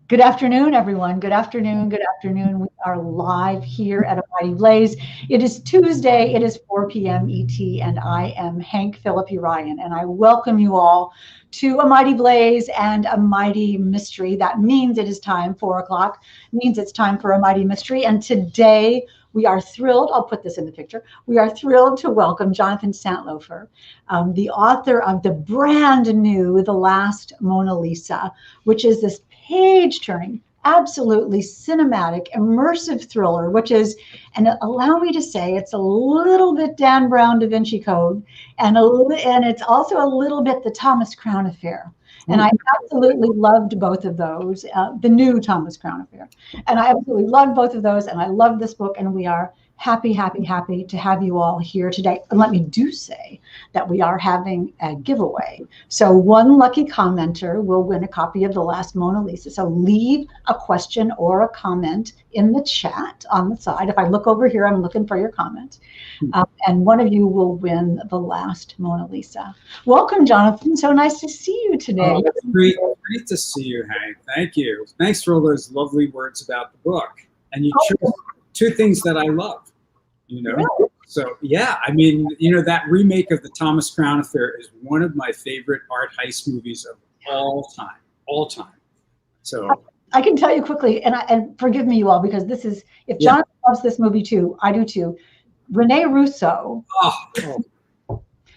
Good afternoon, everyone. Good afternoon. Good afternoon. We are live here at A Mighty Blaze. It is Tuesday. It is 4 p.m. ET, and I am Hank Phillippi Ryan, and I welcome you all to A Mighty Blaze and A Mighty Mystery. That means it is time, 4 o'clock, means it's time for A Mighty Mystery. And today we are thrilled, I'll put this in the picture, we are thrilled to welcome Jonathan Santlofer, the author of the brand new The Last Mona Lisa, which is this page-turning, absolutely cinematic, immersive thriller, which is, and allow me to say, it's a little bit Dan Brown Da Vinci Code, and it's also a little bit the Thomas Crown Affair. And I absolutely loved both of those, the new Thomas Crown Affair. And I absolutely loved both of those, and I love this book, and we are happy to have you all here today. And let me do say that we are having a giveaway. So one lucky commenter will win a copy of The Last Mona Lisa. So leave a question or a comment in the chat on the side. If I look over here, I'm looking for your comment. And one of you will win The Last Mona Lisa. Welcome, Jonathan. So nice to see you today. Oh, it's great to see you, Hank. Thank you. Thanks for all those lovely words about the book. And you chose two things that I love, Really? So, yeah, I mean, that remake of the Thomas Crown Affair is one of my favorite art heist movies of all time. So I can tell you quickly, and forgive me, you all, because this is, if Jonathan loves this movie too, I do too. Renee Russo,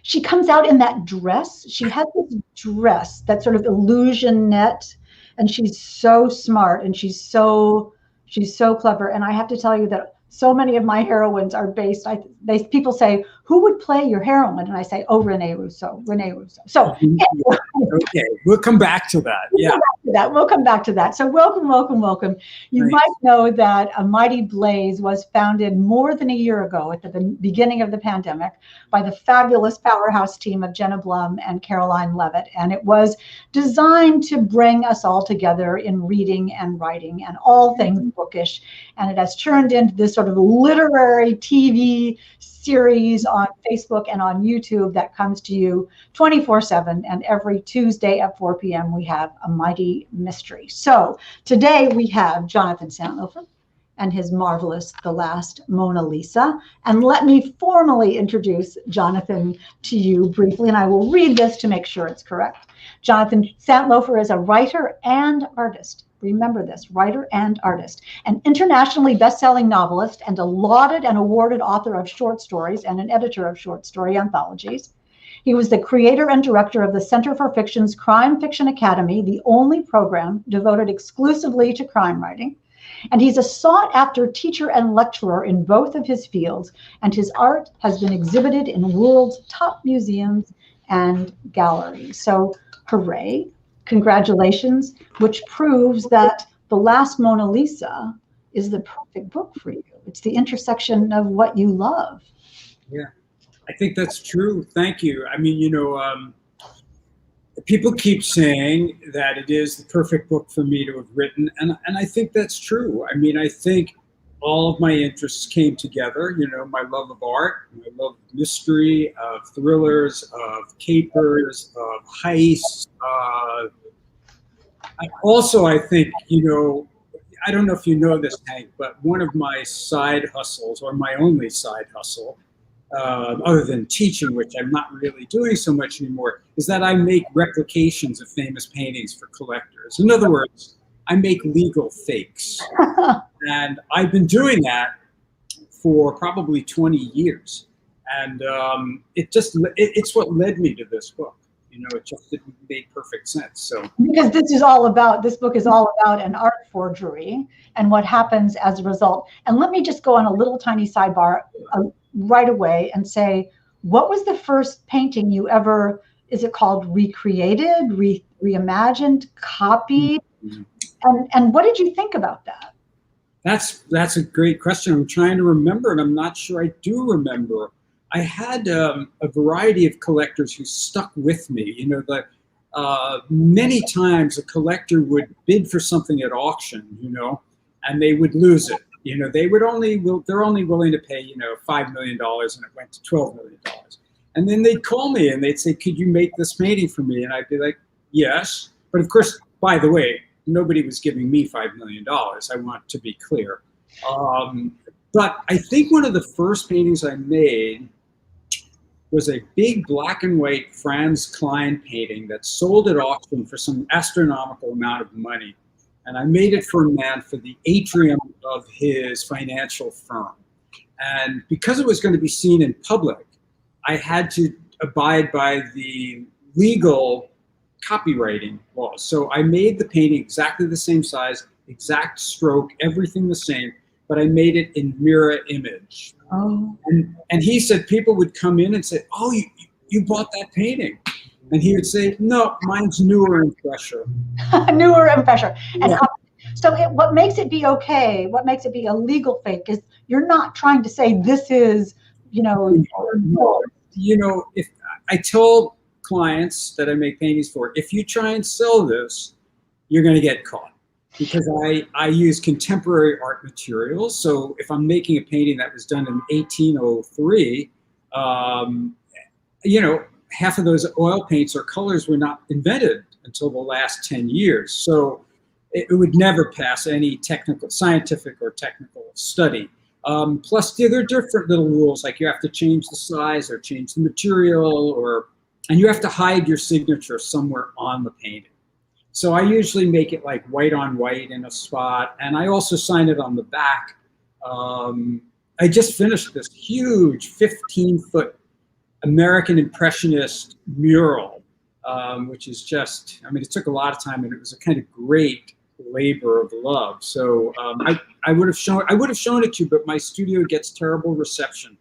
she comes out in that dress. She has this dress, that sort of illusion net, and she's so smart and she's so clever. And I have to tell you that so many of my heroines are based. People say, "Who would play your heroine?" And I say, "Oh, Renee Russo." So anyway, okay, we'll come back to that. We'll come back to that. So welcome. You might know that A Mighty Blaze was founded more than a year ago at the beginning of the pandemic by the fabulous powerhouse team of Jenna Blum and Caroline Levitt. And it was designed to bring us all together in reading and writing and all things bookish. And it has turned into this sort of literary TV series on Facebook and on YouTube that comes to you 24/7. And every Tuesday at 4 p.m. we have A Mighty Mystery. So today we have Jonathan Santlofer and his marvelous The Last Mona Lisa. And let me formally introduce Jonathan to you briefly, and I will read this to make sure it's correct. Jonathan Santlofer is a writer and artist. Remember this, writer and artist, an internationally best-selling novelist and a lauded and awarded author of short stories and an editor of short story anthologies. He was the creator and director of the Center for Fiction's Crime Fiction Academy, the only program devoted exclusively to crime writing. And he's a sought-after teacher and lecturer in both of his fields, and his art has been exhibited in the world's top museums and galleries. So, hooray. Congratulations, which proves that The Last Mona Lisa is the perfect book for you. It's the intersection of what you love. Yeah, I think that's true. Thank you. I mean, people keep saying that it is the perfect book for me to have written, and I think that's true. I mean, I think all of my interests came together, my love of art, my love of mystery, of thrillers, of capers, of heists. I think, I don't know if you know this, Hank, but one of my side hustles, or my only side hustle, other than teaching, which I'm not really doing so much anymore, is that I make replications of famous paintings for collectors. In other words, I make legal fakes. And I've been doing that for probably 20 years. And it's what led me to this book. It just didn't make perfect sense. So because this book is all about an art forgery and what happens as a result. And let me just go on a little tiny sidebar right away and say, what was the first painting you ever, is it called recreated, reimagined, copied? Mm-hmm. And what did you think about that? That's a great question. I'm trying to remember, and I'm not sure I do remember. I had a variety of collectors who stuck with me. Many times a collector would bid for something at auction, and they would lose it. They're only willing to pay, $5 million, and it went to $12 million. And then they'd call me and they'd say, "Could you make this painting for me?" And I'd be like, "Yes." But of course, by the way, nobody was giving me $5 million. I want to be clear. But I think one of the first paintings I made was a big black and white Franz Klein painting that sold at auction for some astronomical amount of money. And I made it for a man for the atrium of his financial firm. And because it was going to be seen in public, I had to abide by the legal copywriting laws. So I made the painting exactly the same size, exact stroke, everything the same, but I made it in mirror image. Oh. And he said people would come in and say, oh, you bought that painting. And he would say, no, mine's newer and fresher. Newer and fresher. And Yeah. so what makes it be okay, what makes it be a legal fake is you're not trying to say this is, No. If I tell clients that I make paintings for, if you try and sell this, you're going to get caught. Because I use contemporary art materials. So if I'm making a painting that was done in 1803, half of those oil paints or colors were not invented until the last 10 years. So it would never pass any scientific or technical study. Plus, there are different little rules, like you have to change the size or change the material, and you have to hide your signature somewhere on the painting. So I usually make it like white on white in a spot, and I also sign it on the back. I just finished this huge 15-foot American Impressionist mural, which is just, it took a lot of time, and it was a kind of great labor of love. So I would have shown it to you, but my studio gets terrible reception.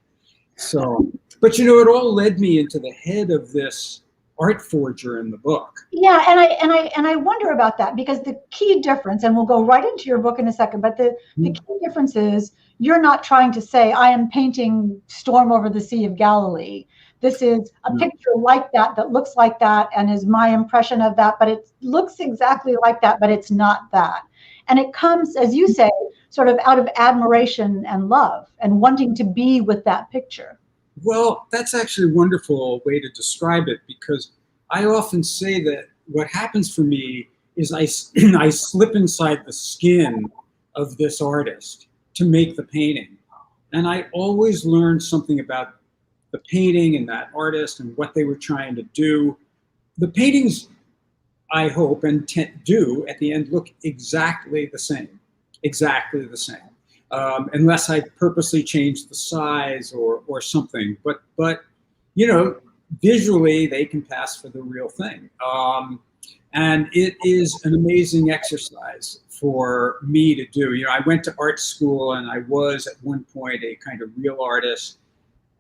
So, but it all led me into the head of this art forger in the book. Yeah, and I wonder about that, because the key difference, and we'll go right into your book in a second, but the key difference is you're not trying to say, I am painting Storm over the Sea of Galilee. This is a picture like that looks like that, and is my impression of that, but it looks exactly like that, but it's not that. And it comes, as you say, sort of out of admiration and love and wanting to be with that picture. Well, that's actually a wonderful way to describe it, because I often say that what happens for me is I slip inside the skin of this artist to make the painting. And I always learn something about the painting and that artist and what they were trying to do. The paintings, I hope, and do at the end look exactly the same, unless I purposely change the size or something. But visually they can pass for the real thing. And it is an amazing exercise for me to do. I went to art school, and I was at one point a kind of real artist.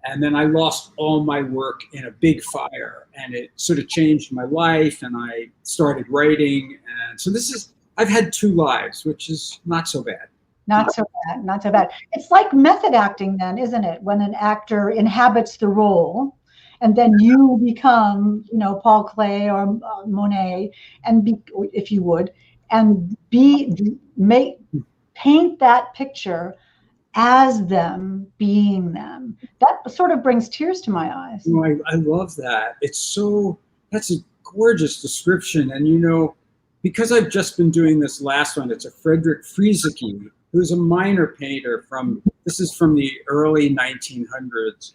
And then I lost all my work in a big fire, and it sort of changed my life, and I started writing. And so I've had two lives, which is not so bad. Not so bad. It's like method acting then, isn't it? When an actor inhabits the role, and then you become, Paul Klee or Monet, if you would, and paint that picture as them, being them. That sort of brings tears to my eyes. I love that. That's a gorgeous description. And because I've just been doing this last one, it's a Frederick Frieseke, who's a minor painter this is from the early 1900s.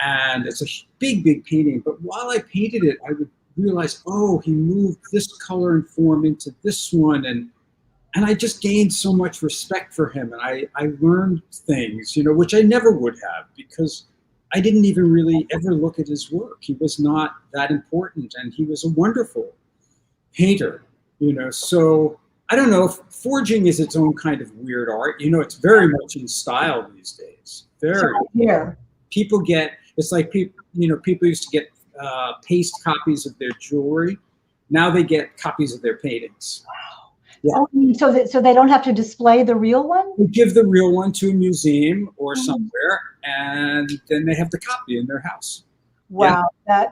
And it's a big, big painting. But while I painted it, I would realize, he moved this color and form into this one. And I just gained so much respect for him. And I learned things, which I never would have, because I didn't even really ever look at his work. He was not that important, and he was a wonderful painter, So I don't know, forging is its own kind of weird art. It's very much in style these days. Very. People it's like people used to get paste copies of their jewelry. Now they get copies of their paintings. Wow. Yeah. So they don't have to display the real one? They give the real one to a museum or somewhere, and then they have the copy in their house. Wow, yeah.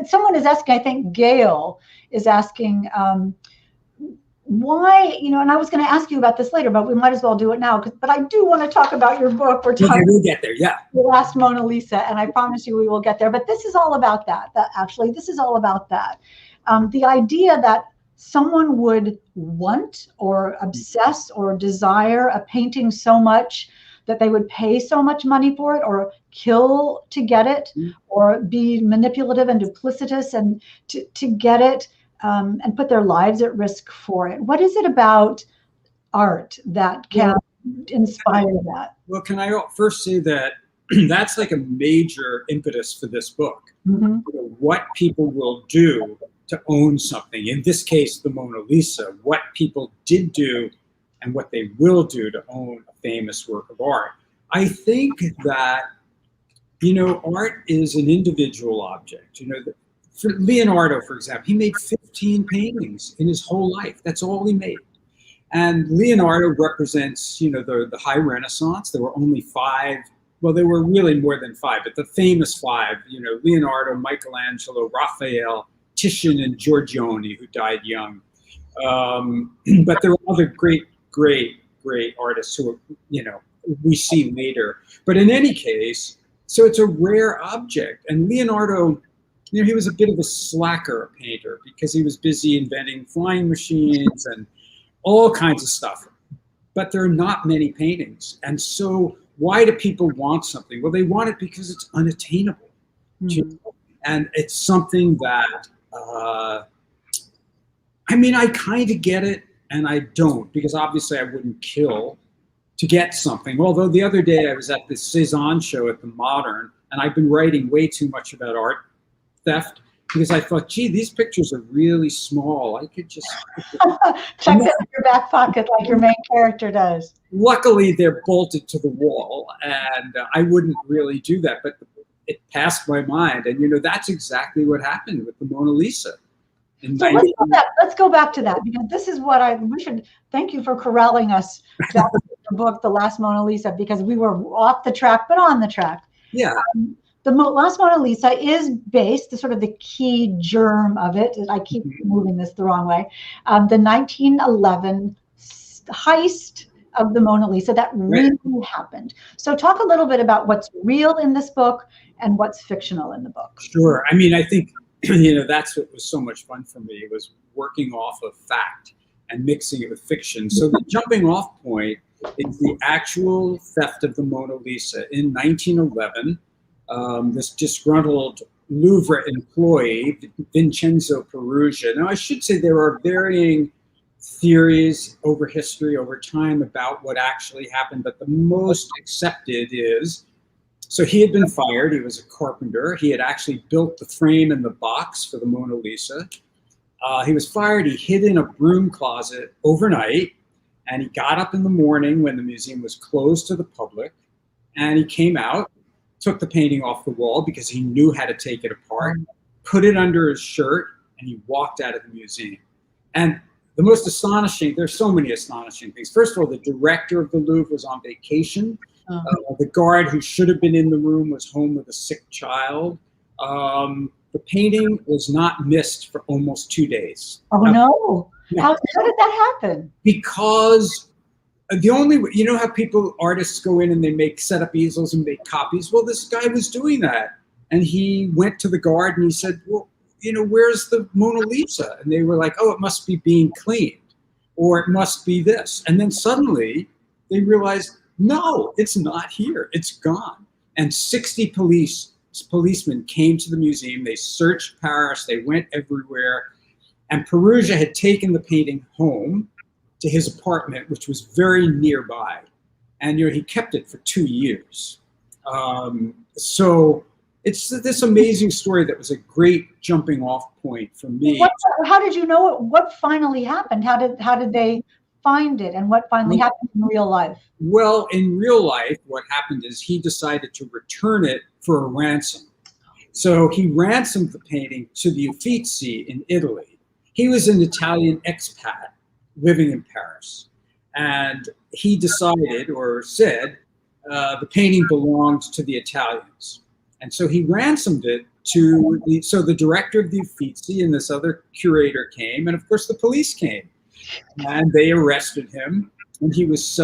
Someone is asking, I think Gail is asking, why, and I was going to ask you about this later, but we might as well do it now. But I do want to talk about your book. We'll get there, yeah. The Last Mona Lisa, and I promise you we will get there. But this is all about that. This is all about that. The idea that someone would want or obsess or desire a painting so much that they would pay so much money for it, or kill to get it, or be manipulative and duplicitous and to get it, and put their lives at risk for it? What is it about art that can inspire that? Well, can I first say that that's like a major impetus for this book. Mm-hmm. What people will do to own something. In this case, the Mona Lisa, what people did do and what they will do to own a famous work of art. I think that, art is an individual object. For Leonardo, for example, he made 15 paintings in his whole life. That's all he made. And Leonardo represents, the high Renaissance. There were only 5. Well, there were really more than 5, but the famous 5, Leonardo, Michelangelo, Raphael, Titian, and Giorgione, who died young. But there are other great artists who, we see later. But in any case, so it's a rare object. And Leonardo, he was a bit of a slacker painter because he was busy inventing flying machines and all kinds of stuff. But there are not many paintings. And so why do people want something? Well, they want it because it's unattainable. Mm-hmm. And it's something that, I kind of get it and I don't, because obviously I wouldn't kill to get something. Although the other day I was at the Cezanne show at the Modern, and I've been writing way too much about art theft because I thought, gee, these pictures are really small. I could just check them in your back pocket like your main character does. Luckily, they're bolted to the wall, and I wouldn't really do that, but it passed my mind. And, that's exactly what happened with the Mona Lisa. So let's go back to that, because this is what we should thank you for corralling us back to the book, The Last Mona Lisa, because we were off the track, but on the track. Yeah. The Last Mona Lisa is based, sort of the key germ of it, I keep moving this the wrong way, the 1911 heist of the Mona Lisa that really happened. So talk a little bit about what's real in this book and what's fictional in the book. Sure. I think, that's what was so much fun for me. It was working off of fact and mixing it with fiction. So the jumping off point is the actual theft of the Mona Lisa in 1911. This disgruntled Louvre employee, Vincenzo Perugia. Now, I should say there are varying theories over history, over time, about what actually happened, but the most accepted is, so he had been fired. He was a carpenter. He had actually built the frame and the box for the Mona Lisa. He was fired. He hid in a broom closet overnight, and he got up in the morning when the museum was closed to the public, and he came out, took the painting off the wall because he knew how to take it apart, put it under his shirt, and he walked out of the museum. And the most astonishing, there's so many astonishing things. First of all, the director of the Louvre was on vacation. The guard who should have been in the room was home with a sick child. The painting was not missed for almost 2 days. Oh, no. How did that happen? Because the only, how artists go in and they set up easels and make copies? Well, this guy was doing that. And he went to the guard and he said, well, where's the Mona Lisa? And they were like, oh, it must be being cleaned, or it must be this. And then suddenly they realized, no, it's not here. It's gone. And 60 policemen came to the museum. They searched Paris. They went everywhere. And Perugia had taken the painting home to his apartment, which was very nearby. And he kept it for 2 years. So it's this amazing story that was a great jumping off point for me. How did you know what finally happened? How did they find it, and what finally happened in real life? Well, in real life, what happened is he decided to return it for a ransom. So he ransomed the painting to the Uffizi in Italy. He was an Italian expat living in Paris, and he decided, or said, the painting belonged to the Italians. And so he ransomed it to the director of the Uffizi and this other curator came, and of course the police came. And they arrested him, and he was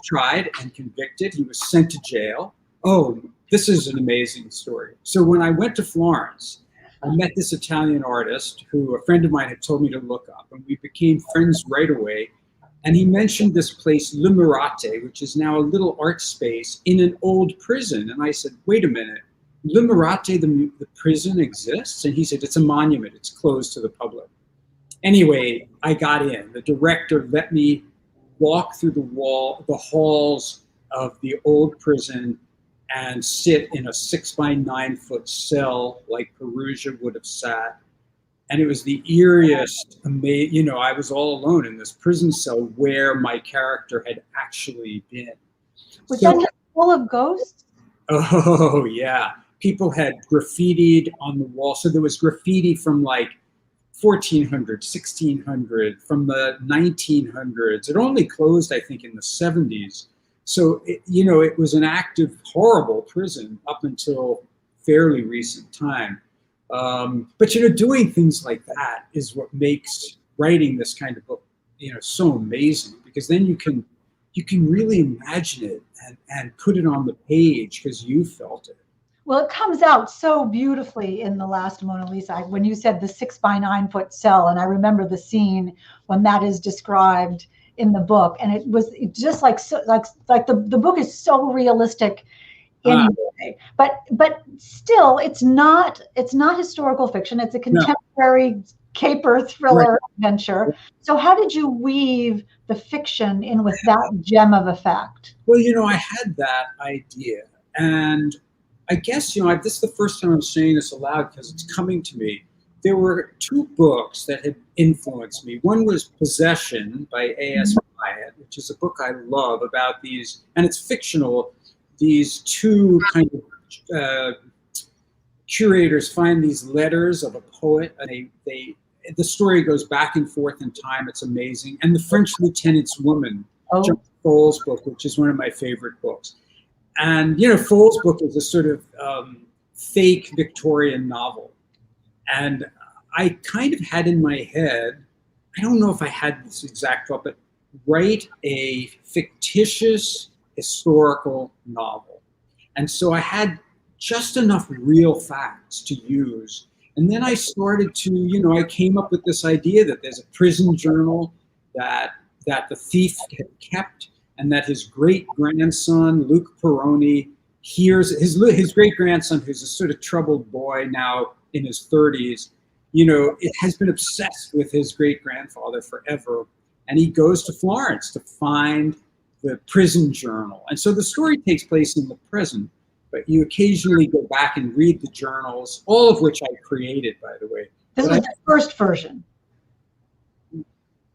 tried and convicted. He was sent to jail. Oh, this is an amazing story. So when I went to Florence, I met this Italian artist who a friend of mine had told me to look up, and we became friends right away. And he mentioned this place, L'Immerate, which is now a little art space in an old prison. And I said, wait a minute, L'Immerate, the prison exists? And he said, it's a monument, it's closed to the public. Anyway, I got in. The director let me walk through the halls of the old prison and sit in a 6-by-9-foot cell like Perugia would have sat. And it was the eeriest, I was all alone in this prison cell where my character had actually been. Was that full of ghosts? Oh, yeah. People had graffitied on the wall. So there was graffiti from like 1400, 1600, from the 1900s. It only closed, I think, in the 70s. So, it was an active, horrible prison up until fairly recent time. But, doing things like that is what makes writing this kind of book, so amazing, because then you can really imagine it and put it on the page because you felt it. Well, it comes out so beautifully in the last Mona Lisa. When you said the 6-by-9-foot cell, and I remember the scene when that is described in the book, and it was just like the book is so realistic in a way, but still, it's not historical fiction. It's a contemporary caper thriller adventure. So how did you weave the fiction in with that gem of a fact? Well, I had that idea, and I guess, this is the first time I'm saying this aloud because it's coming to me. There were two books that had influenced me. One was Possession by A.S. Wyatt, which is a book I love about these, and it's fictional, these two kind of curators find these letters of a poet, and the story goes back and forth in time. It's amazing. And The French Lieutenant's Woman, John Fowles' book, which is one of my favorite books. And, Fowles' book is a sort of fake Victorian novel. And I kind of had in my head, I don't know if I had this exact thought, but write a fictitious historical novel. And so I had just enough real facts to use. And then I started to, I came up with this idea that there's a prison journal that the thief had kept, and that his great-grandson, Luke Peroni, hears his great-grandson, who's a sort of troubled boy now in his 30s, it has been obsessed with his great-grandfather forever. And he goes to Florence to find the prison journal. And so the story takes place in the present, but you occasionally go back and read the journals, all of which I created, by the way. This was the first version.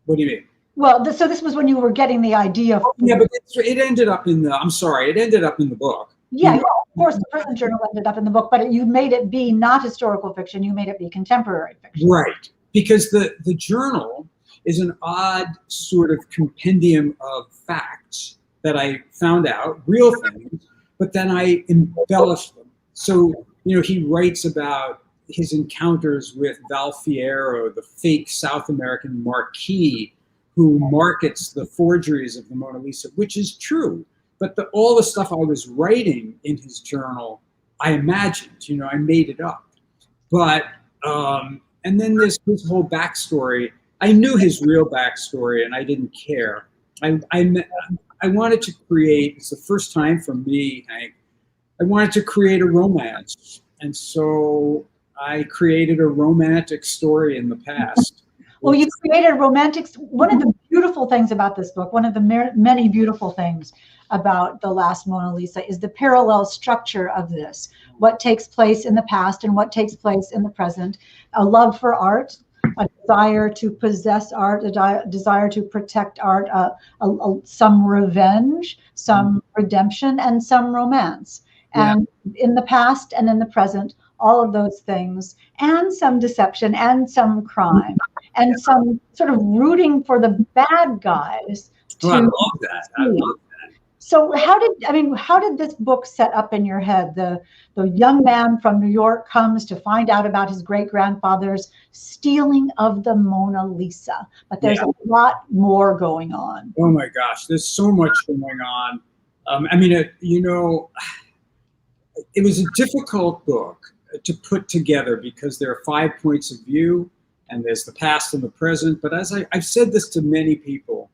What do you mean? Well, so this was when you were getting the idea. Yeah, but it ended up in the book. Yeah, of course, the prison journal ended up in the book, but you made it be not historical fiction. You made it be contemporary fiction. Right, because the journal is an odd sort of compendium of facts that I found out, real things, but then I embellished them. So, he writes about his encounters with Val Fierro, the fake South American marquis, who markets the forgeries of the Mona Lisa, which is true. But all the stuff I was writing in his journal, I imagined, I made it up. But, and then there's his whole backstory. I knew his real backstory and I didn't care. I wanted to create, it's the first time for me, Hank, I wanted to create a romance. And so I created a romantic story in the past. Well, you created romantics. One of the beautiful things about this book, one of the many beautiful things about The Last Mona Lisa, is the parallel structure of this. What takes place in the past and what takes place in the present. A love for art, a desire to possess art, a desire to protect art, some revenge, some redemption, and some romance. And in the past and in the present, all of those things, and some deception and some crime, and some sort of rooting for the bad guys. I love that. I love that. So how did this book set up in your head? The young man from New York comes to find out about his great-grandfather's stealing of the Mona Lisa, but there's a lot more going on. Oh my gosh, there's so much going on. It was a difficult book to put together, because there are 5 points of view, and there's the past and the present. But as I've said this to many people,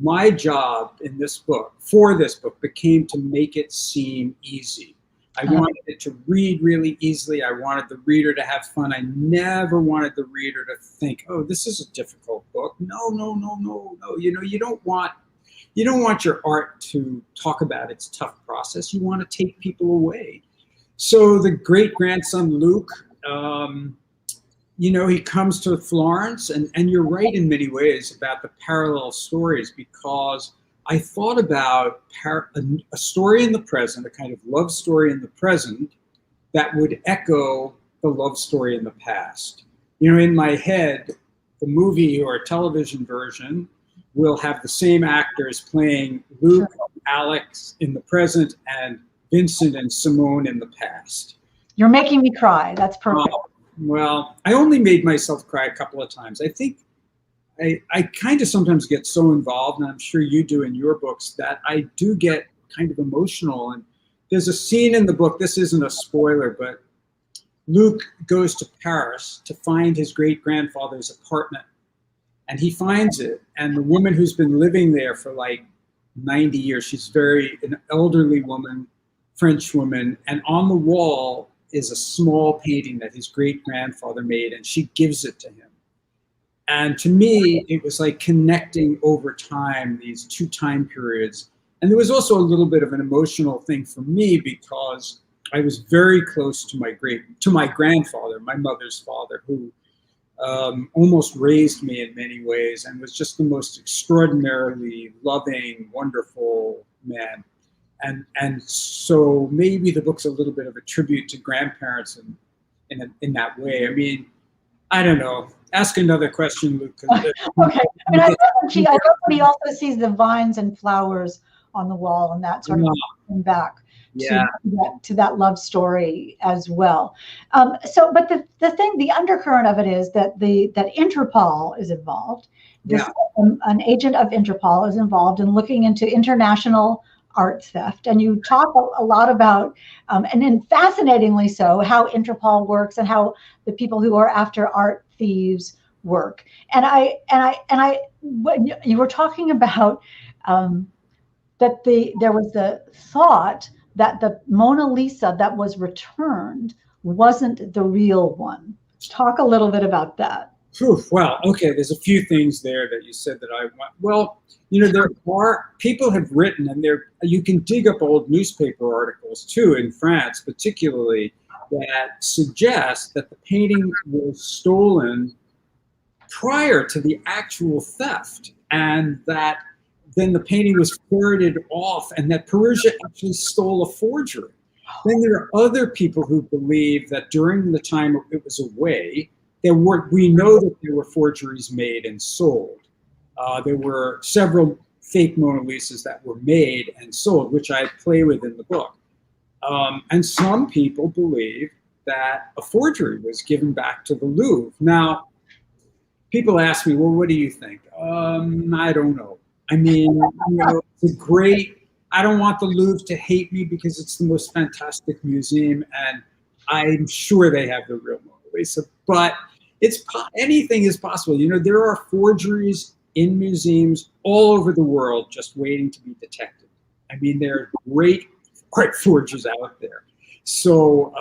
my job in this book, for this book, became to make it seem easy. I wanted it to read really easily. I wanted the reader to have fun. I never wanted the reader to think, oh, this is a difficult book. No, no, no, no, no. You know, you don't want your art to talk about its tough process. You want to take people away. So the great-grandson Luke, you know, he comes to Florence, and you're right in many ways about the parallel stories, because I thought about a story in the present, a kind of love story in the present that would echo the love story in the past. You know, in my head, the movie or television version will have the same actors playing Luke, Alex in the present, and Vincent and Simone in the past. You're making me cry. That's perfect. Well, I only made myself cry a couple of times. I think I kind of sometimes get so involved, and I'm sure you do in your books, that I do get kind of emotional. And there's a scene in the book, this isn't a spoiler, but Luke goes to Paris to find his great-grandfather's apartment. And he finds it, and the woman who's been living there for like 90 years, she's an elderly woman, French woman, and on the wall is a small painting that his great-grandfather made, and she gives it to him. And to me, it was like connecting over time, these 2 time periods. And there was also a little bit of an emotional thing for me, because I was very close to my grandfather, my mother's father, who almost raised me in many ways and was just the most extraordinarily loving, wonderful man. And so maybe the book's a little bit of a tribute to grandparents in that way. I mean, I don't know. Ask another question, Luke. Okay. I mean, I love when he also sees the vines and flowers on the wall, and that sort of come back to that love story as well. But the undercurrent of it is that that Interpol is involved. An agent of Interpol is involved in looking into international art theft, and you talk a lot about, and then fascinatingly so, how Interpol works and how the people who are after art thieves work. And I when you were talking about that there was the thought that the Mona Lisa that was returned wasn't the real one. Talk a little bit about that. Well, okay, there's a few things there that you said that I want. Well, you know, there are people have written, and you can dig up old newspaper articles too in France, particularly, that suggest that the painting was stolen prior to the actual theft, and that then the painting was ferreted off, and that Perugia actually stole a forgery. Then there are other people who believe that during the time it was away, we know that there were forgeries made and sold. There were several fake Mona Lisas that were made and sold, which I play with in the book. And some people believe that a forgery was given back to the Louvre. Now, people ask me, well, what do you think? I don't know. I mean, you know, I don't want the Louvre to hate me, because it's the most fantastic museum, and I'm sure they have the real Mona Lisa, but anything is possible. You know, there are forgeries in museums all over the world just waiting to be detected. I mean, there are great art forgers out there. So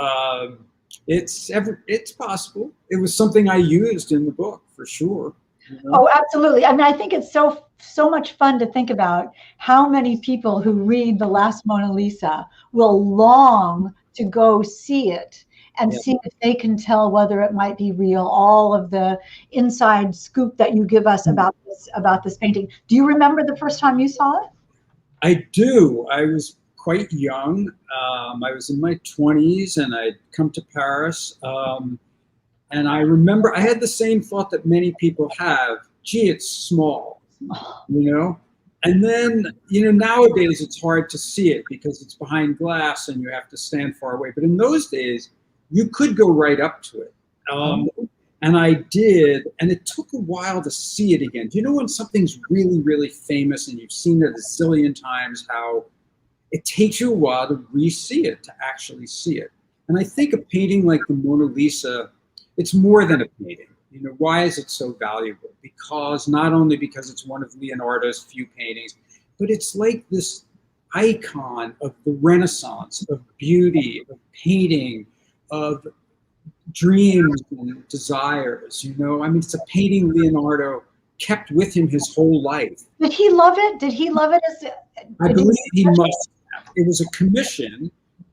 it's possible. It was something I used in the book for sure. You know? Oh, absolutely. I mean, I think it's so much fun to think about how many people who read The Last Mona Lisa will long to go see it and see if they can tell whether it might be real. All of the inside scoop that you give us about this painting. Do you remember the first time you saw it? I do. I was quite young. I was in my 20s, and I'd come to Paris. And I remember I had the same thought that many people have. Gee, it's small, you know? And then, you know, nowadays it's hard to see it because it's behind glass and you have to stand far away. But in those days, you could go right up to it. And I did, and it took a while to see it again. Do you know when something's really, really famous and you've seen it a zillion times, how it takes you a while to re-see it, to actually see it? And I think a painting like the Mona Lisa, it's more than a painting. Why is it so valuable? Because not only because it's one of Leonardo's few paintings, but it's like this icon of the Renaissance, of beauty, of painting, of dreams and desires. I mean, it's a painting Leonardo kept with him his whole life. Did he love it? Did he love it? I believe he must have. It was a commission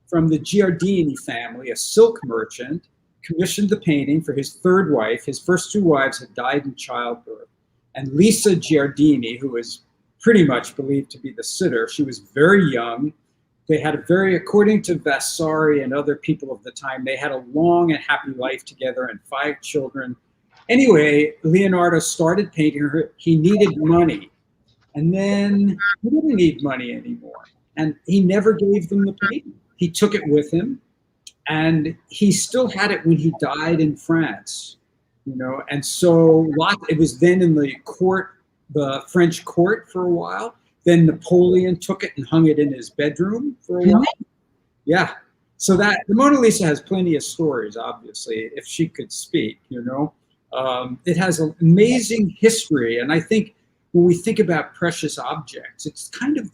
from the Giardini family, a silk merchant, commissioned the painting for his third wife. His first two wives had died in childbirth. And Lisa Giardini, who was pretty much believed to be the sitter, she was very young. They had according to Vasari and other people of the time, they had a long and happy life together and 5 children. Anyway, Leonardo started painting her. He needed money. And then he didn't need money anymore. And he never gave them the painting. He took it with him. And he still had it when he died in France. And so it was then in the court, the French court for a while. Then Napoleon took it and hung it in his bedroom for a while. Yeah. So that the Mona Lisa has plenty of stories, obviously, if she could speak, It has an amazing history. And I think when we think about precious objects, it's kind of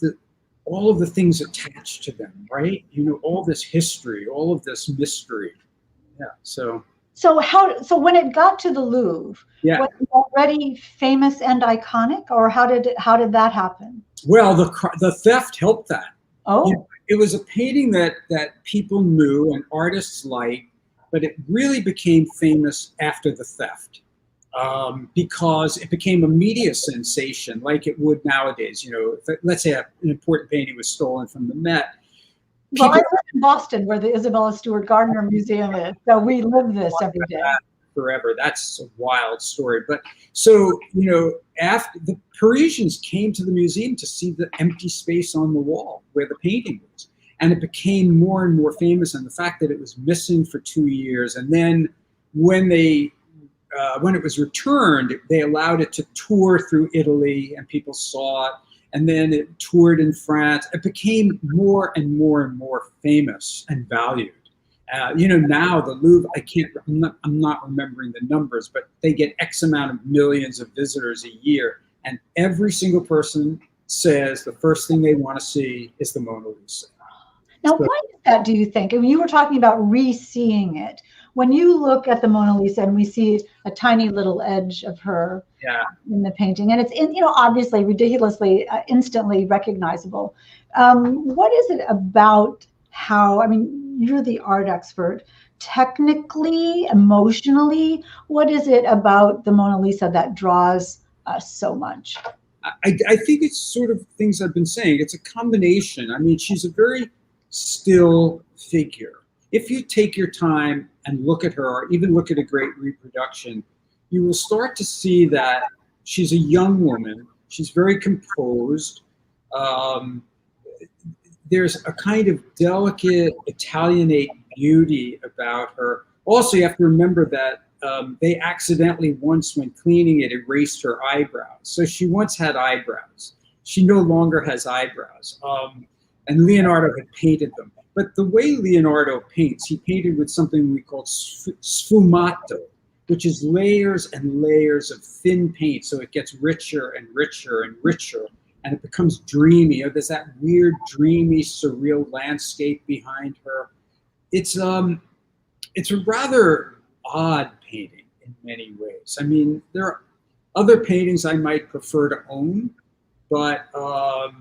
all of the things attached to them, right? All this history, all of this mystery. Yeah. So when it got to the Louvre, was it already famous and iconic, or how did that happen? Well, the theft helped that. Oh, it was a painting that people knew and artists liked, but it really became famous after the theft. Because it became a media sensation like it would nowadays. Let's say an important painting was stolen from the Met. Well, I live in Boston, where the Isabella Stewart Gardner Museum is, so we live this every day. Forever. That's a wild story. But so, after the Parisians came to the museum to see the empty space on the wall where the painting was. And it became more and more famous, and the fact that it was missing for 2 years. And then when it was returned, they allowed it to tour through Italy and people saw it. And then it toured in France. It became more and more and more famous and valued. Now the Louvre, I'm not remembering the numbers, but they get X amount of millions of visitors a year. And every single person says the first thing they want to see is the Mona Lisa. Now, why is that, do you think? I mean, you were talking about re-seeing it. When you look at the Mona Lisa and we see a tiny little edge of her in the painting, and it's obviously ridiculously instantly recognizable. What is it about you're the art expert, technically, emotionally, what is it about the Mona Lisa that draws us so much? I think it's sort of things I've been saying. It's a combination. I mean, she's a very still figure. If you take your time and look at her, or even look at a great reproduction, you will start to see that she's a young woman. She's very composed. There's a kind of delicate Italianate beauty about her. Also, you have to remember that they accidentally once, when cleaning it, erased her eyebrows. So she once had eyebrows. She no longer has eyebrows. And Leonardo had painted them. But the way Leonardo paints, he painted with something we call sfumato, which is layers and layers of thin paint. So it gets richer and richer and richer, and it becomes dreamy. There's that weird, dreamy, surreal landscape behind her. It's a rather odd painting in many ways. I mean, there are other paintings I might prefer to own, but to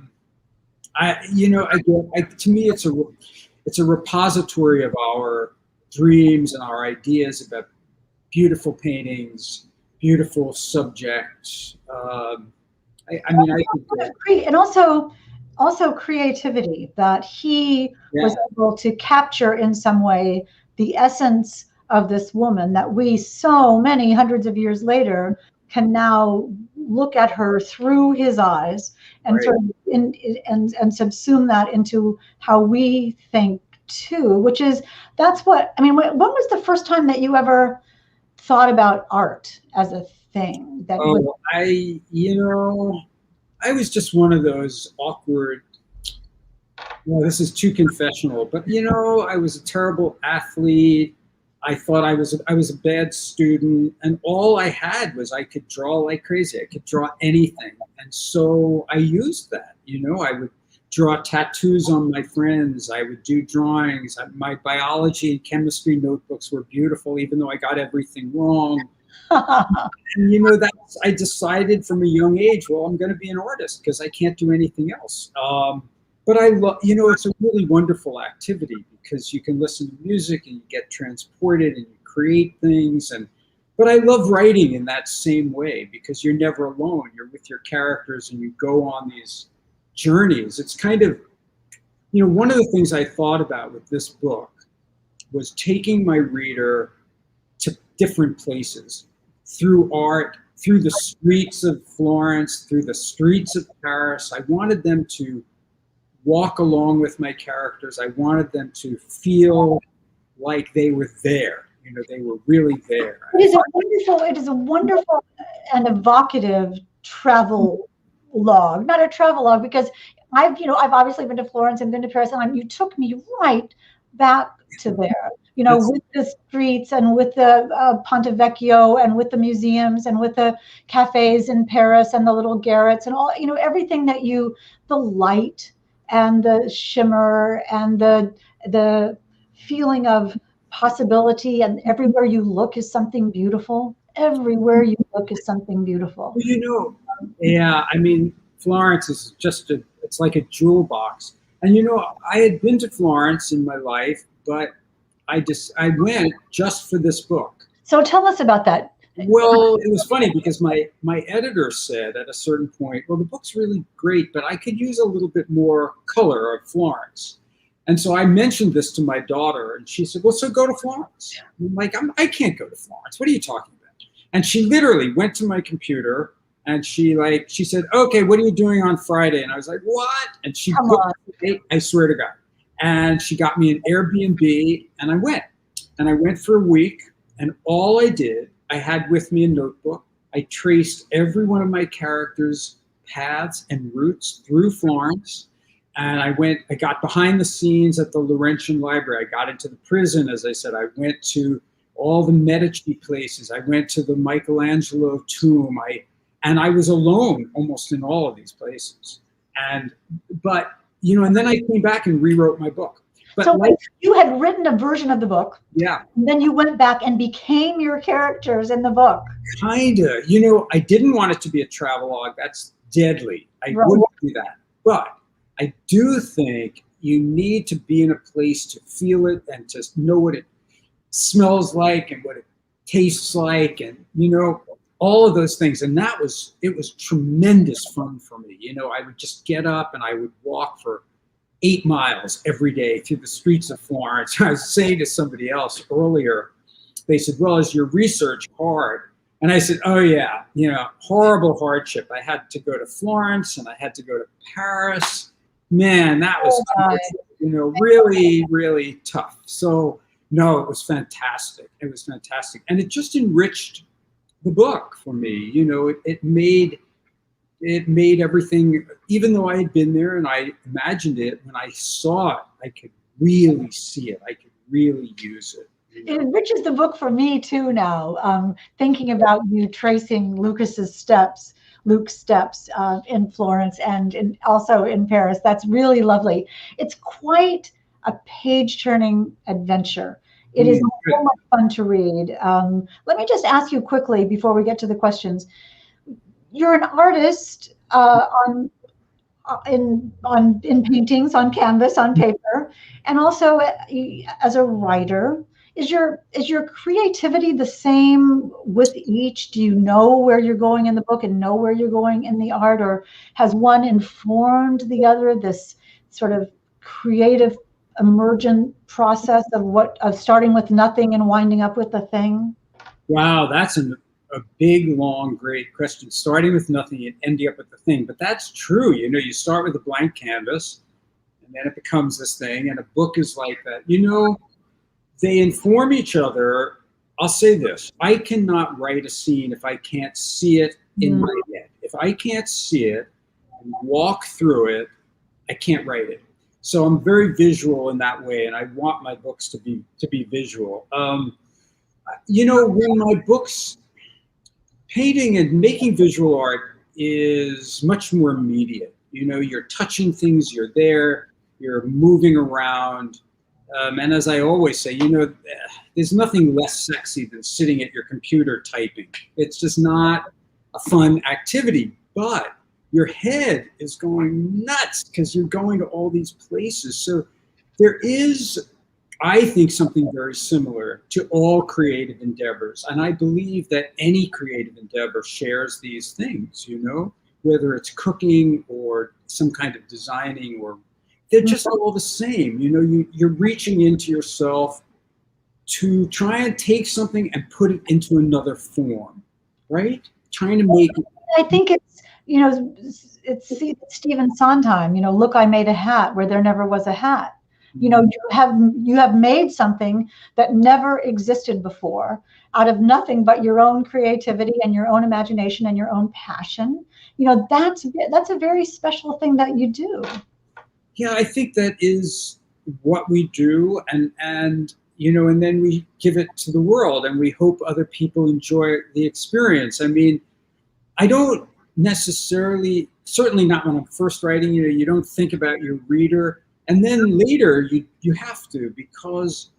me, it's a repository of our dreams and our ideas about beautiful paintings, beautiful subjects. And also creativity, that he was able to capture in some way the essence of this woman that we, so many hundreds of years later, can now look at her through his eyes and sort of and subsume that into how we think too, that's what I mean. When was the first time that you ever thought about art as a thing? I was just one of those awkward Well, this is too confessional, but I was a terrible athlete. I thought I was a bad student, and all I had was I could draw like crazy. I could draw anything, and so I used that. I would draw tattoos on my friends. I would do drawings. My biology and chemistry notebooks were beautiful, even though I got everything wrong. And I decided from a young age, well, I'm going to be an artist because I can't do anything else. But I love, it's a really wonderful activity because you can listen to music and you get transported and you create things. But I love writing in that same way because you're never alone. You're with your characters and you go on these journeys. It's kind of, one of the things I thought about with this book was taking my reader to different places through art, through the streets of Florence, through the streets of Paris. I wanted them to walk along with my characters. I wanted them to feel like they were there. They were really there. It is a wonderful and evocative travel log, not a travel log, because I've obviously been to Florence and been to Paris, and you took me right back to there. With the streets and with the Ponte Vecchio and with the museums and with the cafes in Paris and the little garrets and all, everything that the light and the shimmer and the feeling of possibility, and everywhere you look is something beautiful. Everywhere you look is something beautiful. Yeah, Florence is it's like a jewel box. And I had been to Florence in my life, but I went just for this book. So tell us about that. Well, it was funny because my editor said at a certain point, well, the book's really great, but I could use a little bit more color of Florence. And so I mentioned this to my daughter, and she said, well, so go to Florence. I'm like, I can't go to Florence. What are you talking about? And she literally went to my computer, and she said, okay, what are you doing on Friday? And I was like, what? And she booked me, I swear to God. And she got me an Airbnb, and I went. And I went for a week, and all I did, I had with me a notebook. I traced every one of my characters' paths and routes through Florence. And I got behind the scenes at the Laurentian Library. I got into the prison, as I said. I went to all the Medici places. I went to the Michelangelo tomb. And I was alone almost in all of these places. But then I came back and rewrote my book. But so you had written a version of the book. Yeah. And then you went back and became your characters in the book. Kinda. I didn't want it to be a travelogue. That's deadly. I wouldn't do that. But I do think you need to be in a place to feel it and to know what it smells like and what it tastes like, and all of those things. And it was tremendous fun for me. I would just get up and I would walk for 8 miles every day through the streets of Florence. I was saying to somebody else earlier, they said, well, is your research hard? And I said, oh yeah, horrible hardship. I had to go to Florence and I had to go to Paris. Man, that was really, really tough. So no, it was fantastic. It was fantastic. And it just enriched the book for me. It made everything, even though I had been there and I imagined it, when I saw it, I could really see it. I could really use it. It enriches the book for me too now, thinking about you tracing Luke's steps in Florence and also in Paris. That's really lovely. It's quite a page-turning adventure. It is so much fun to read. Let me just ask you quickly before we get to the questions. You're an artist in paintings, on canvas, on paper, and also as a writer. Is your creativity the same with each? Do you know where you're going in the book and know where you're going in the art, or has one informed the other? This sort of creative emergent process of starting with nothing and winding up with a thing? Wow, that's a big, long, great question. Starting with nothing and ending up with the thing. But that's true. You start with a blank canvas and then it becomes this thing. And a book is like that. They inform each other. I'll say this. I cannot write a scene if I can't see it in my head. If I can't see it and walk through it, I can't write it. So I'm very visual in that way, and I want my books to be visual. When my books, painting and making visual art is much more immediate. You're touching things, you're there, you're moving around. And as I always say, there's nothing less sexy than sitting at your computer typing. It's just not a fun activity, but your head is going nuts because you're going to all these places. So there is, I think, something very similar to all creative endeavors. And I believe that any creative endeavor shares these things, whether it's cooking or some kind of designing, or they're just all the same. You're reaching into yourself to try and take something and put it into another form, right? Trying to make it. I think it's Stephen Sondheim, look, I made a hat where there never was a hat. You have made something that never existed before out of nothing but your own creativity and your own imagination and your own passion. That's a very special thing that you do. Yeah, I think that is what we do, and then we give it to the world, and we hope other people enjoy the experience. I mean, I don't necessarily, certainly not when I'm first writing, you don't think about your reader. And then later you have to, because,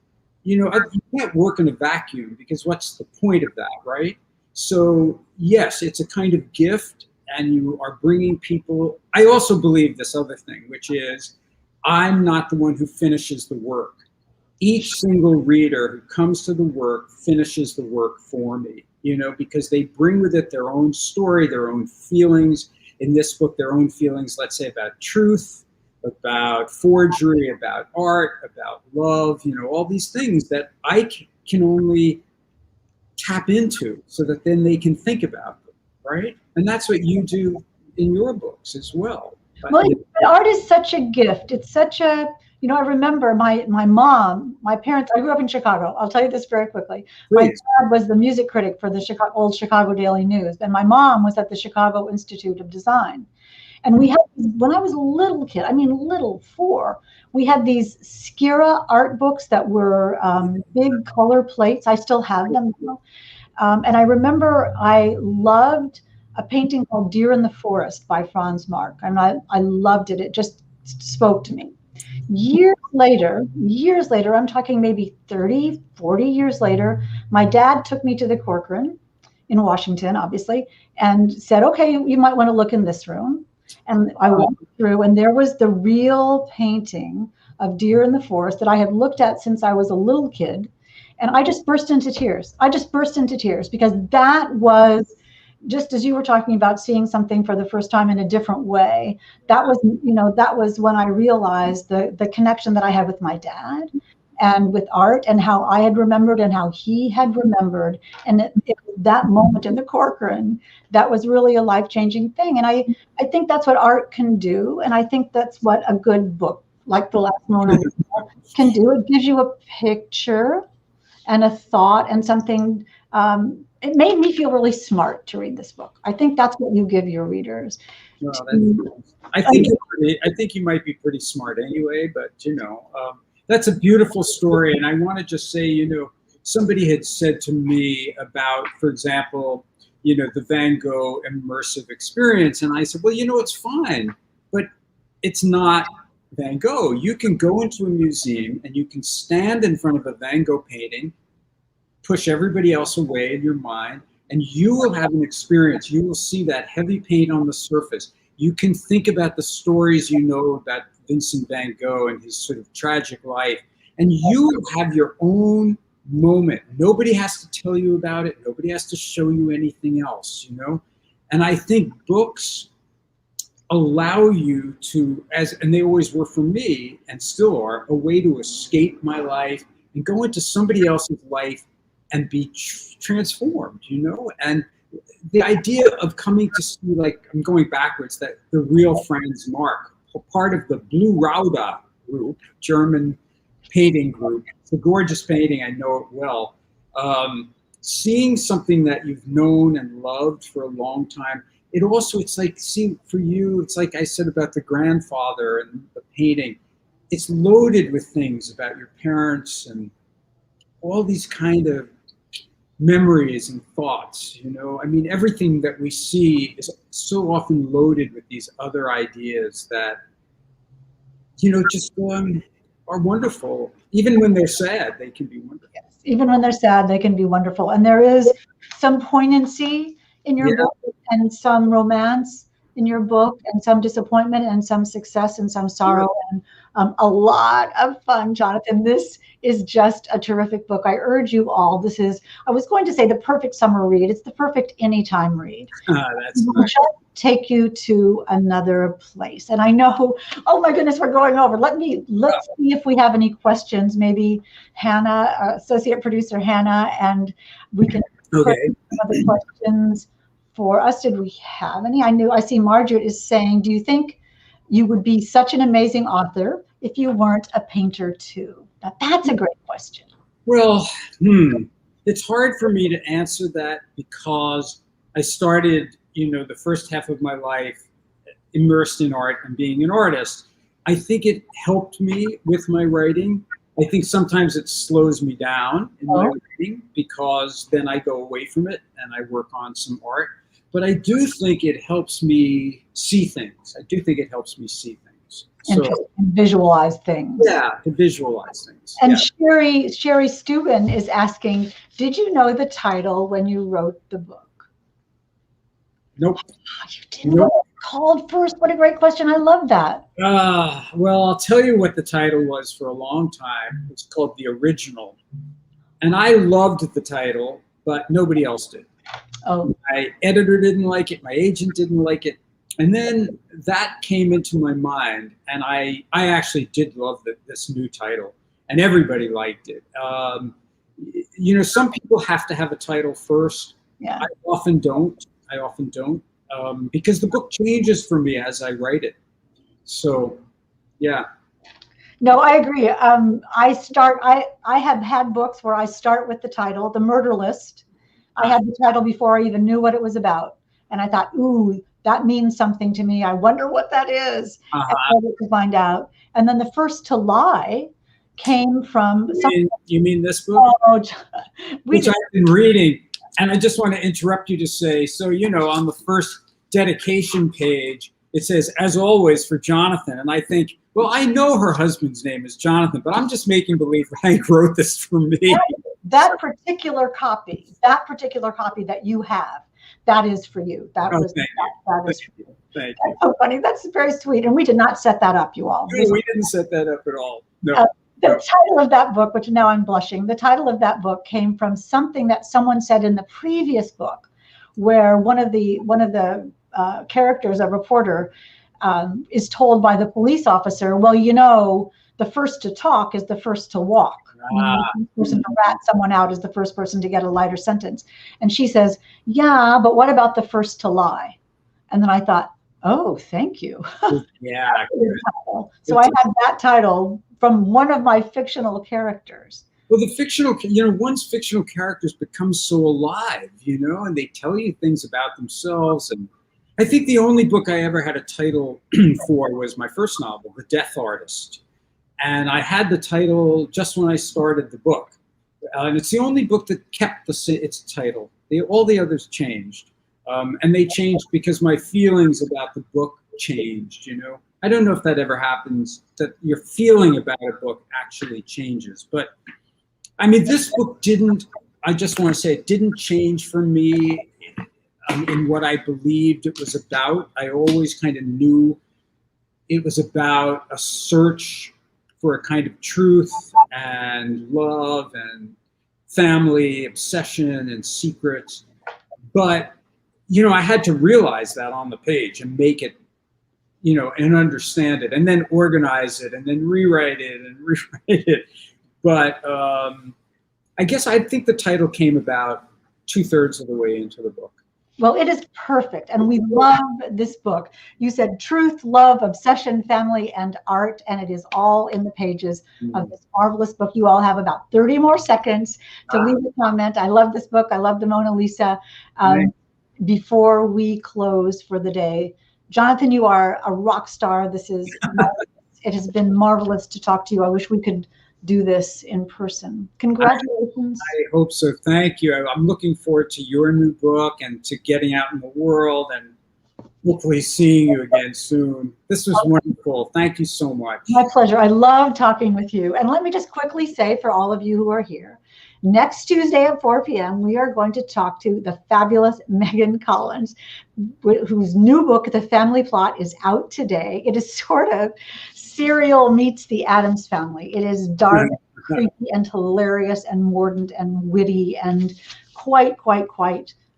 you can't work in a vacuum, because what's the point of that, right? So yes, it's a kind of gift, and you are bringing people. I also believe this other thing, which is I'm not the one who finishes the work. Each single reader who comes to the work finishes the work for me, because they bring with it their own story, their own feelings. In this book, their own feelings, let's say, about truth, about forgery, about art, about love, all these things that I can only tap into so that then they can think about them, right? And that's what you do in your books as well. Well, art is such a gift. It's such a, I remember my mom, my parents, I grew up in Chicago. I'll tell you this very quickly. Please. My dad was the music critic for the old Chicago Daily News, and my mom was at the Chicago Institute of Design. And we had, when I was a little kid, little, 4, we had these Skira art books that were big color plates. I still have them. And I remember I loved a painting called Deer in the Forest by Franz Marc. And I loved it. It just spoke to me. Years later, I'm talking maybe 30, 40 years later, my dad took me to the Corcoran in Washington, obviously, and said, okay, you might want to look in this room. And I walked through, and there was the real painting of Deer in the Forest that I had looked at since I was a little kid. And I just burst into tears. Because that was, just as you were talking about seeing something for the first time in a different way, that was when I realized the connection that I had with my dad and with art, and how I had remembered and how he had remembered. And that moment in the Corcoran, that was really a life-changing thing. And I think that's what art can do. And I think that's what a good book like The Last Mona Lisa can do. It gives you a picture and a thought and something. It made me feel really smart to read this book. I think that's what you give your readers. No, I think you might be pretty smart anyway, but that's a beautiful story. And I want to just say, somebody had said to me about, for example, the Van Gogh immersive experience. And I said, well, it's fine, but it's not Van Gogh. You can go into a museum and you can stand in front of a Van Gogh painting, push everybody else away in your mind, and you will have an experience. You will see that heavy paint on the surface. You can think about the stories about Vincent van Gogh and his sort of tragic life, and you will have your own moment. Nobody has to tell you about it. Nobody has to show you anything else, And I think books allow you to, and they always were for me, and still are, a way to escape my life and go into somebody else's life and be transformed, And the idea of coming to see, like, I'm going backwards, that the real Franz Marc, part of the Blue Rauda group, German painting group. It's a gorgeous painting, I know it well. Seeing something that you've known and loved for a long time, it's like seeing, for you, it's like I said about the grandfather and the painting. it's loaded with things about your parents and all these kind of memories and thoughts, you know. I mean, everything that we see is so often loaded with these other ideas that, you know, just are wonderful. Even when they're sad, they can be wonderful. Yes. Even when they're sad, they can be wonderful. And there is some poignancy in your book, and some romance in your book, and some disappointment, and some success, and some sorrow, and a lot of fun, Jonathan. This is just a terrific book. I urge you all. This is, I was going to say, the perfect summer read. It's the perfect anytime read. That's nice. Take you to another place. And I know, oh my goodness, we're going over. Let's see if we have any questions. Maybe Hannah, associate producer Hannah, and we can put other questions for us. Did we have any? I see Margaret is saying, do you think you would be such an amazing author if you weren't a painter too? Now, that's a great question. Well, it's hard for me to answer that because I started, you know, the first half of my life immersed in art and being an artist. I think it helped me with my writing. I think sometimes it slows me down in my writing because then I go away from it and I work on some art. But I do think it helps me see things. I do think it helps me see things. So, and visualize things. Yeah, to visualize things. And Sherry Steuben is asking, did you know the title when you wrote the book? Nope. Oh, you didn't know what it's called first? What a great question. I love that. Well, I'll tell you what the title was for a long time. It's called The Original. And I loved the title, but nobody else did. Oh. My editor didn't like it. My agent didn't like it. And then that came into my mind, and I actually did love this new title, and everybody liked it. You know, some people have to have a title first. Yeah. I often don't, because the book changes for me as I write it. So, yeah. No, I agree. I have had books where I start with the title, The Murder List. I had the title before I even knew what it was about. And I thought, ooh, that means something to me. I wonder what that is. And I had to find out. And then The First to Lie came from... You mean this book? Oh, which I've been reading. And I just want to interrupt you to say, so, you know, on the first dedication page, it says, as always, for Jonathan. And I think, well, I know her husband's name is Jonathan, but I'm just making believe Hank wrote this for me. That particular copy that you have, that is for you. That is for you. Thank you. That's so funny. That's very sweet. And we did not set that up, you all. No, we didn't set that up at all. No. The title of that book, which now I'm blushing, the title of that book came from something that someone said in the previous book, where one of the characters, a reporter, is told by the police officer, well, you know, the first to talk is the first to walk. The first person to rat someone out is the first person to get a lighter sentence. And she says, yeah, but what about the first to lie? And then I thought, oh, thank you. Yeah. So I had that title from one of my fictional characters. Well, the fictional, you know, one's fictional characters become so alive, you know, and they tell you things about themselves. And I think the only book I ever had a title for was my first novel, The Death Artist. And I had the title just when I started the book. And it's the only book that kept its title. All the others changed. And they changed because my feelings about the book changed, you know. I don't know if that ever happens, that your feeling about a book actually changes. But, I mean, this book I just want to say, it didn't change for me in what I believed it was about. I always kind of knew it was about a search for a kind of truth and love and family, obsession and secrets. But, you know, I had to realize that on the page and make it, you know, and understand it and then organize it and then rewrite it and rewrite it. But I guess I think the title came about 2/3 of the way into the book. Well, it is perfect. And we love this book. You said truth, love, obsession, family, and art. And it is all in the pages of this marvelous book. You all have about 30 more seconds to leave a comment. I love this book. I love the Mona Lisa. Before we close for the day, Jonathan, you are a rock star. This is It has been marvelous to talk to you. I wish we could do this in person. Congratulations. I hope so. Thank you. I'm looking forward to your new book and to getting out in the world and hopefully seeing you again soon. This was wonderful. Thank you so much. My pleasure. I love talking with you. And let me just quickly say for all of you who are here, next Tuesday at 4 p.m., we are going to talk to the fabulous Megan Collins, whose new book, The Family Plot, is out today. It is sort of Serial meets the Addams Family. It is dark, creepy, and hilarious, and mordant, and witty, and quite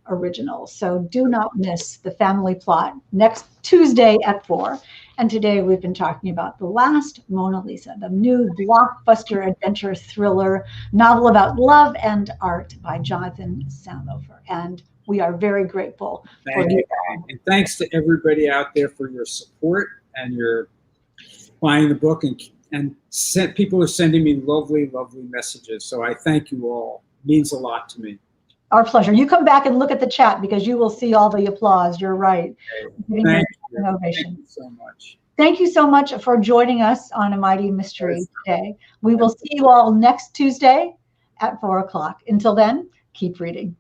original. So do not miss The Family Plot next Tuesday at 4. And today we've been talking about The Last Mona Lisa, the new blockbuster adventure thriller novel about love and art by Jonathan Santlofer. And we are very grateful for you. And thanks to everybody out there for your support and your buying the book, and people are sending me lovely messages. So I thank you all. It means a lot to me. Our pleasure. You come back and look at the chat because you will see all the applause. You're right. Thank you so much. Thank you so much for joining us on A Mighty Mystery today. We will see you all next Tuesday at 4 o'clock. Until then, keep reading.